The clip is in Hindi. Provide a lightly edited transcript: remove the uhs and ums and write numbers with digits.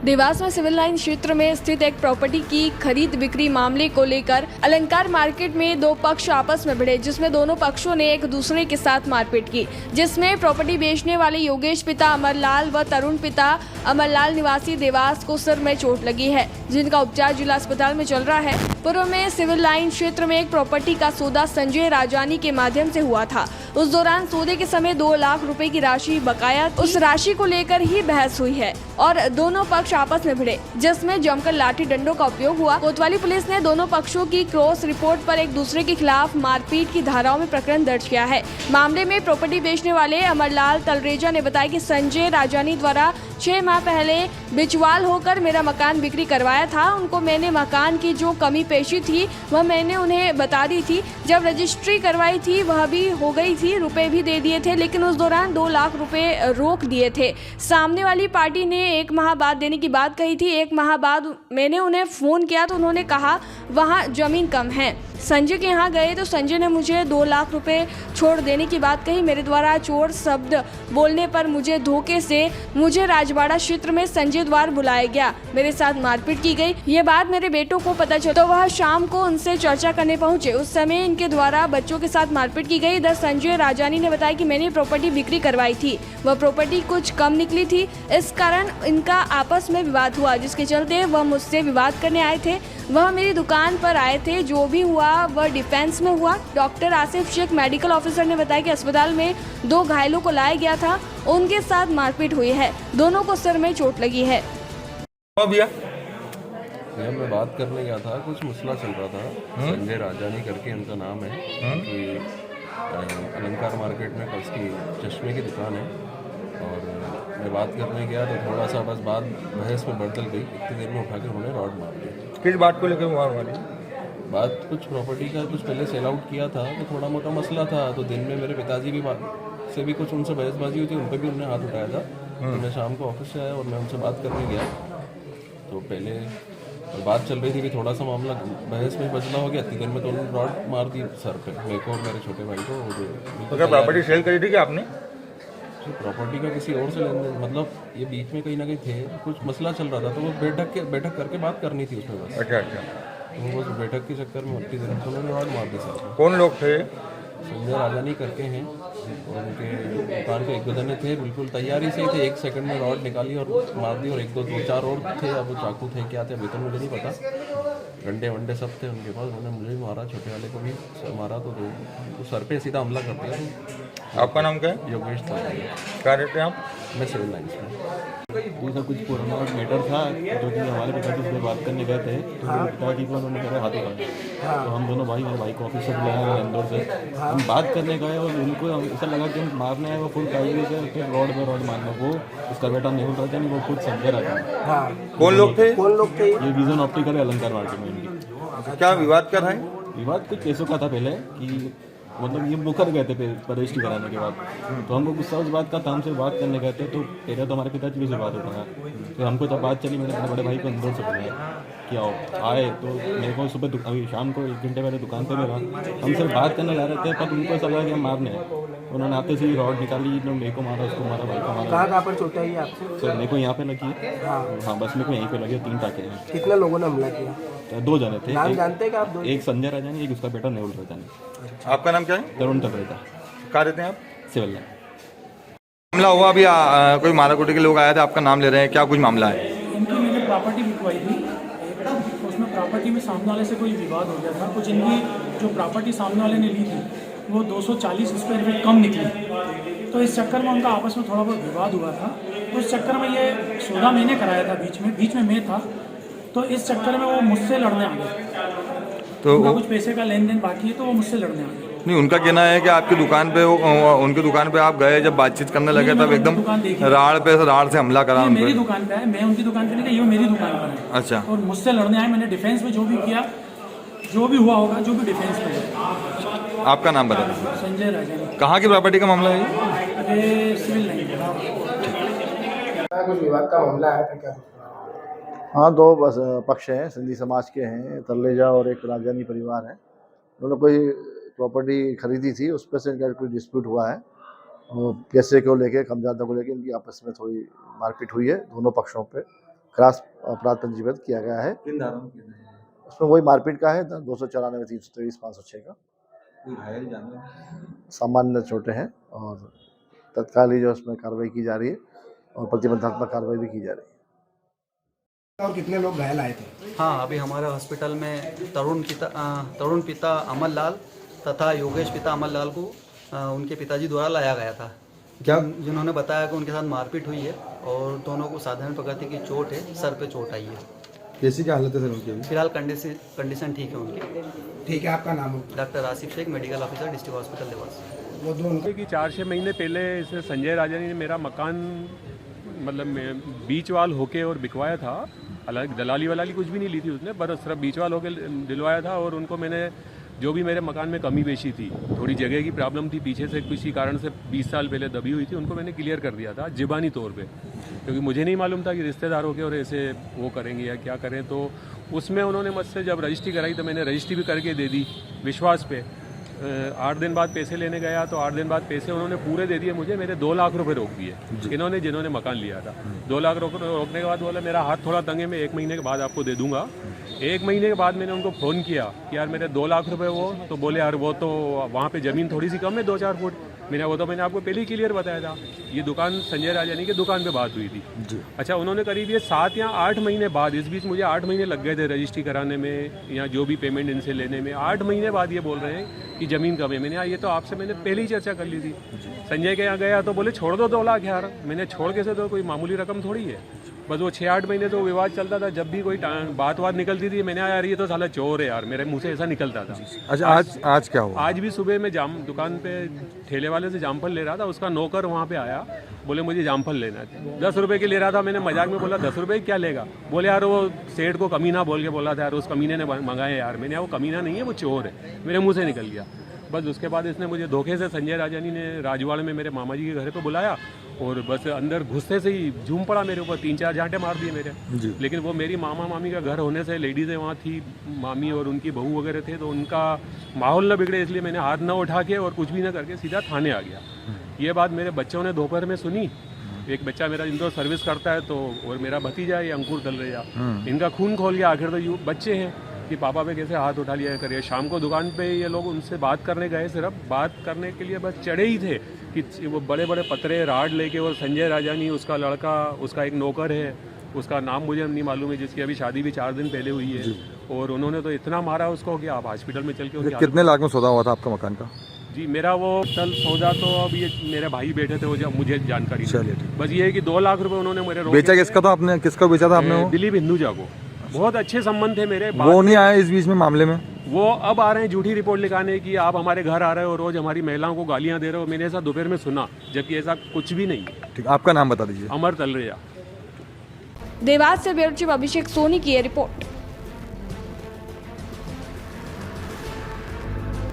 देवास में सिविल लाइन क्षेत्र में स्थित एक प्रॉपर्टी की खरीद बिक्री मामले को लेकर अलंकार मार्केट में दो पक्ष आपस में भिड़े, जिसमें दोनों पक्षों ने एक दूसरे के साथ मारपीट की, जिसमें प्रॉपर्टी बेचने वाले योगेश पिता अमरलाल व तरुण पिता अमरलाल निवासी देवास को सिर में चोट लगी है, जिनका उपचार जिला अस्पताल में चल रहा है। पूर्व में सिविल लाइन क्षेत्र में एक प्रॉपर्टी का सौदा संजय राजानी के माध्यम से हुआ था। उस दौरान सौदे के समय 2 लाख रुपए की राशि बकाया, उस राशि को लेकर ही बहस हुई है और दोनों पक्ष आपस में भिड़े, जिसमें जमकर लाठी डंडों का उपयोग हुआ। कोतवाली पुलिस ने दोनों पक्षों की क्रॉस रिपोर्ट पर एक दूसरे के खिलाफ मारपीट की धाराओं में प्रकरण दर्ज किया है। मामले में प्रॉपर्टी बेचने वाले अमरलाल तलरेजा ने बताया कि संजय राजानी द्वारा 6 माह पहले बिचवाल होकर मेरा मकान बिक्री करवाया था। उनको मैंने मकान की जो कमी पेशी थी वह मैंने उन्हें बता दी थी। जब रजिस्ट्री करवाई थी वह भी हो गई थी, रुपए भी दे दिए थे, लेकिन उस दौरान 2 लाख रुपए रोक दिए थे। सामने वाली पार्टी ने 1 माह बाद देने की बात कही थी। 1 माह बाद मैंने उन्हें फ़ोन किया तो उन्होंने कहा वहाँ ज़मीन कम है। संजय के यहाँ गए तो संजय ने मुझे 2 लाख रुपए छोड़ देने की बात कही। मेरे द्वारा चोर शब्द बोलने पर मुझे धोखे से मुझे राजवाड़ा क्षेत्र में संजय द्वार बुलाया गया, मेरे साथ मारपीट की गई। ये बात मेरे बेटों को पता चला तो वह शाम को उनसे चर्चा करने पहुंचे। उस समय इनके द्वारा बच्चों के साथ मारपीट की गई। इधर संजय राजानी ने बताया कि मैंने प्रॉपर्टी बिक्री करवाई थी, वह प्रॉपर्टी कुछ कम निकली थी, इस कारण इनका आपस में विवाद हुआ, जिसके चलते वह मुझसे विवाद करने आए थे। वह मेरी दुकान पर आए थे। जो भी हुआ वह डिफेंस में हुआ। Doctor Asif Shaikh medical officer ने बताया कि अस्पताल में 2 घायलों को लाया गया था, उनके साथ मारपीट हुई है, दोनों को सिर में चोट लगी है। भैया मैं बात करने गया था, कुछ मसला चल रहा था। संजय राजानी करके उनका नाम है कि अलंकार मार्केट में उसकी चश्मे की दुकान है और मैं बात करने गया तो थोड़ा सा बस बात बहस में बढ़ गई। इतनी देर में उठा के उन्होंने रॉड मार दिया। किस बात को लेकर हुआ वाली बात कुछ प्रॉपर्टी का कुछ पहले सेल आउट किया था तो थोड़ा मोटा मसला था, तो दिन में मेरे पिताजी भी से भी कुछ उनसे बहसबाजी हुई थी, उन पर भी उन्होंने हाथ उठाया था। तो मैं शाम को ऑफिस से आया और मैं उनसे बात करने गया तो पहले बात चल रही थी कि थोड़ा सा मामला बहस में बदला हो गया। इतनी देर में तो उन्होंने रॉड मार दी सर पे, मेरे को और मेरे छोटे भाई को। तो क्या प्रॉपर्टी सेल करी थी क्या आपने? प्रॉपर्टी का किसी और से लेन देन, मतलब ये बीच में कहीं ना कहीं थे, कुछ मसला चल रहा था तो वो बैठक करके बात करनी थी उसमें बस। अच्छा। तो वो बस बैठक के चक्कर में उतनी देर में उन्होंने रॉड मार दी सर। कौन लोग थे? संजय राजानी करके हैं और उनके दुकान के 1-2 जने थे, बिल्कुल तैयारी से ही थे, 1 सेकंड में रॉड निकाली और मार दी। और 1-2-4 और थे, अब वो चाकू थे क्या थे अभी तो मुझे नहीं पता, डंडे वंडे सब थे उनके पास। उन्होंने मुझे भी मारा, छोटे वाले को भी मारा, तो सर पे सीधा हमला कर दिया। आपका नाम क्या है? योगेश था। क्या रहते हैं आप? मैं सिविल लाइन्स में। ये सब कुछ पुराना मैटर था जो कि हमारे पिताजी से बात करने गए थे तो मेरे पिताजी को उन्होंने मेरे हाथ उठाया। तो हम दोनों भाई, मेरे भाई को ऑफिस से बुलाया गया इंदौर से, हम बात करने गए और उनको ऐसा लगा कि हम मारने आए, वो फुल कायदे से फिर रॉड में रॉड मारना। वो उसका बेटा नहीं रहा था, नहीं वो खुद संजय रहा। कौन लोग थे? ये विजन ऑप्टिकल है अलंकार मार्केट में इनकी। क्या विवाद कर रहे हैं? विवाद कुछ पैसों का था पहले कि मतलब ये मुकर गए थे रजिस्ट्री कराने के बाद। तो हमको गुस्सा उस बात का था, हमसे बात करने गए थे तो पहले तो हमारे पिताजी भी से बात होता है। तो हमको जब बात चली, मैंने अपने बड़े भाई को अंदर से बुलाया कि आओ। आए तो मेरे को सुबह अभी शाम को 1 घंटे पहले दुकान पर मिला, हम सिर्फ बात करने जा रहे थे, पर उनको ऐसा लगा कि हम मारने हैं। उन्होंने आते से ही रॉड निकाली, तो मेरे को मारा, उसको मारा, भाई को मारा। कहाँ पर चोट आई आपसे? सर मेरे को यहाँ पे लगी है। हाँ बस मेरे को यहीं पे लगी, 3 टाके हैं। कितने लोगों ने हमला किया? तो 2 जने थे। नाम जानते हैं क्या आप? 2 एक संजय राजानी, एक उसका बेटा नेहुल राजानी। आपका नाम क्या है? तरुण तलरेजा, कहाँ रहते हैं आप? Civil line. मामला हुआ अभी कोई माराकुटी के लोग आए थे, आपका नाम ले रहे हैं, क्या कुछ मामला है? इनकी मैंने प्रॉपर्टी बिकवाई थी, उसमें प्रॉपर्टी में सामने वाले से कोई विवाद हो गया था। कुछ इनकी जो प्रॉपर्टी सामने वाले ने ली थी वो 240 स्क्वायर फीट कम निकली, तो इस चक्कर में उनका आपस में थोड़ा बहुत विवाद हुआ था। उस चक्कर में ये सौदा मैंने कराया था, बीच में मैं था, तो इस चक्कर में वो मुझसे लड़ने आ गए। तो कुछ पैसे का लेन देन बाकी है तो वो मुझसे लड़ने आ गए। नहीं, उनका कहना है कि आपकी दुकान पे उनकी दुकान पे आप गए, जब बातचीत करने लगे तब एकदम राड़ से हमला करा। मेरी दुकान पे है, मैं उनकी दुकान पे नहीं गई, ये मेरी दुकान पर है। अच्छा। और मुझसे लड़ने आए, मैंने डिफेंस में जो भी किया, जो भी हुआ होगा, जो भी डिफेंस में हुआ। आपका नाम बता दें। संजय राजानी। कहाँ की प्रॉपर्टी का मामला है? ये सिविल लाइन। कुछ विवाद का मामला आया था क्या? हाँ, 2 बस पक्ष हैं, सिंधी समाज के हैं, तलरेजा और एक राजानी परिवार है। उन्होंने कोई प्रॉपर्टी खरीदी थी, उस पर से इनका कोई डिस्प्यूट हुआ है और पैसे को लेके, कम ज़्यादा को लेके इनकी आपस में थोड़ी मारपीट हुई है दोनों पक्षों पे। क्रॉस अपराध पंजीबद्ध किया गया है। किन धाराओं में? उसमें वही मारपीट का है 294, 323, 506 का। कोई घायल जानवर? सामान्य चोटें हैं और तत्काल ही जो उसमें कार्रवाई की जा रही है और प्रतिबंधात्मक कार्रवाई भी की जा रही है। और कितने लोग घायल आए थे? हाँ, अभी हमारे हॉस्पिटल में तरुण पिता अमर लाल तथा योगेश पिता अमर लाल को उनके पिताजी द्वारा लाया गया था। क्या? जिन्होंने बताया कि उनके साथ मारपीट हुई है और दोनों को साधारण प्रकृति की चोट है, सर पे चोट आई है। कैसी क्या हालत है सर उनकी? फिलहाल कंडीशन ठीक है उनकी। ठीक है, आपका नाम? Doctor Asif Shaikh, medical officer, district hospital Dewas. वो दोनों कि 4-6 महीने पहले इसे संजय राजानी ने मेरा मकान मतलब बीच वाल होके और बिकवाया था। अलग दलाली वलाली कुछ भी नहीं ली थी उसने, पर सिर्फ बीच वाल होके दिलवाया था। और उनको मैंने जो भी मेरे मकान में कमी पेशी थी, थोड़ी जगह की प्रॉब्लम थी पीछे से किसी कारण से 20 साल पहले दबी हुई थी, उनको मैंने क्लियर कर दिया था ज़बानी तौर पे, क्योंकि मुझे नहीं मालूम था कि रिश्तेदारों के और ऐसे वो करेंगे या क्या करें। तो उसमें उन्होंने मुझसे जब रजिस्ट्री कराई तो मैंने रजिस्ट्री भी करके दे दी विश्वास पे। 8 दिन बाद पैसे लेने गया तो 8 दिन बाद पैसे उन्होंने पूरे दे दिए मुझे। मेरे 2 लाख रुपए रोक दिए इन्होंने, जिन्होंने मकान लिया था। 2 लाख रोकने के बाद बोला मेरा हाथ थोड़ा तंग है, मैं 1 महीने के बाद आपको दे दूंगा। 1 महीने के बाद मैंने उनको फ़ोन किया कि यार मेरे 2 लाख रुपए वो, तो बोले यार वो तो वहाँ पे ज़मीन थोड़ी सी कम है 2-4 फुट। मैंने आपको पहले ही क्लियर बताया था। ये दुकान संजय राजानी की दुकान पे बात हुई थी। अच्छा, उन्होंने करीब ये 7 या 8 महीने बाद, इस बीच मुझे 8 महीने लग गए थे रजिस्ट्री कराने में या जो भी पेमेंट इनसे लेने में। 8 महीने बाद ये बोल रहे हैं कि ज़मीन कम है। मैंने ये तो आपसे मैंने पहले ही चर्चा कर ली थी। संजय के यहाँ गया तो बोले छोड़ दो 2 लाख यार। मैंने छोड़ के से तो कोई मामूली रकम थोड़ी है। बस वो 6-8 महीने तो विवाद चलता था। जब भी कोई बात निकलती थी मैंने यार ये तो साला चोर है यार, मेरे मुंह से ऐसा निकलता था। अच्छा, आज क्या हुआ? आज भी सुबह मैं दुकान पे ठेले वाले से जामफल ले रहा था, उसका नौकर वहाँ पे आया, बोले मुझे जामफल लेना है। 10 रुपये के ले रहा था। मैंने मजाक में बोला 10 रुपये क्या लेगा? बोले यार वो सेठ को कमीना बोल के बोला था यार, उस कमीने ने मंगाए यार। मैंने वो कमीना नहीं है, वो चोर है। मेरे मुँह से निकल गया। बस उसके बाद इसने मुझे धोखे से संजय राजानी ने राजवाड़ में मेरे मामा जी के घर पे बुलाया और बस अंदर घुसते से ही झूम पड़ा मेरे ऊपर, 3-4 झांटे मार दिए मेरे। लेकिन वो मेरी मामा मामी का घर होने से लेडीज़ें वहाँ थी, मामी और उनकी बहू वगैरह थे, तो उनका माहौल न बिगड़े इसलिए मैंने हाथ न उठा के और कुछ भी न करके सीधा थाने आ गया। ये बात मेरे बच्चों ने दोपहर में सुनी। एक बच्चा मेरा इंदौर सर्विस करता है तो, और मेरा भतीजा है ये अंकुर तलरेजा, इनका खून खोल गया। आखिर तो बच्चे हैं कि पापा पे कैसे हाथ उठा लिया करिए। शाम को दुकान पे ये लोग उनसे बात करने गए, सिर्फ बात करने के लिए बस चढ़े ही थे कि वो बड़े बड़े पतरे राड लेके, और संजय राजानी उसका लड़का, उसका एक नौकर है, उसका नाम मुझे नहीं मालूम है, जिसकी अभी शादी भी 4 दिन पहले हुई है। और उन्होंने तो इतना मारा उसको कि आप हॉस्पिटल में चल के। कितने लाख में सौदा हुआ था आपका मकान का? जी मेरा वो कल सौदा तो अब ये मेरे भाई बैठे थे, वो जब मुझे जानकारी नहीं। बस ये है कि 2 लाख रुपए उन्होंने मेरे बेचा। किसका था आपने? किसका बेचा था आपने? दिलीप हिंदुजा को। बहुत अच्छे संबंध थे मेरे। वो नहीं आए इस बीच में मामले में? वो अब आ रहे हैं झूठी रिपोर्ट लिखाने की, आप हमारे घर आ रहे हो, रोज हमारी महिलाओं को गालियां दे रहे हो। मैंने ऐसा दोपहर में सुना, जबकि ऐसा कुछ भी नहीं। ठीक, आपका नाम बता दीजिए। अमर तलरेजा। देवास से ब्यूरो चीफ अभिषेक सोनी की ये रिपोर्ट।